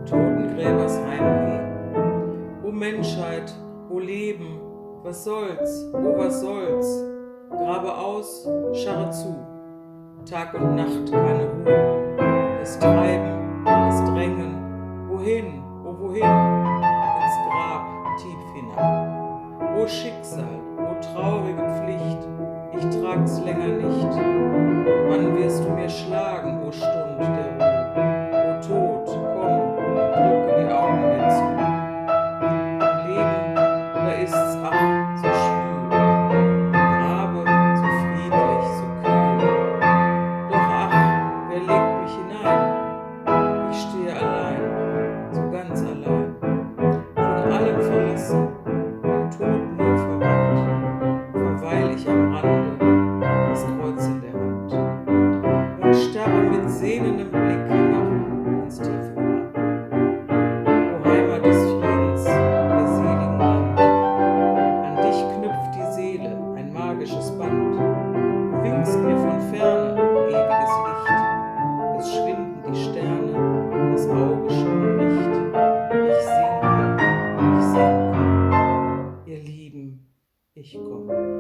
Totengräbers Heimweh. O Menschheit, o Leben, was soll's, o was soll's? Grabe aus, scharre zu. Tag und Nacht keine Ruhe. Das Treiben, das Drängen. Wohin, o wohin? Ins Grab tief hinab. O Schicksal, o traurige Pflicht, ich trag's länger nicht. Wann wirst du mir schlagen, o Stund der Ruhe? O Tod, komm, drücke die Augen mir zu. Im Leben, da ist's, ach, so schwül. Im Grabe, so friedlich, so kühl. Doch ach, wer legt mich hinein? Ich stehe allein, so ganz allein. Von allem verlassen, dem Tod nur verwandt, verweil ich am Rande, das Kreuz in der Hand. Und starre mit sehnendem Blick hinab ins tiefe Grab. O Heimat des Friedens, der seligen Land, an dich knüpft die Seele ein magisches Band. Du winkst mir von ferne, ewiges Licht, es schwinden die Sterne, das Auge schon bricht. Ich sinke, ihr Lieben, ich komme.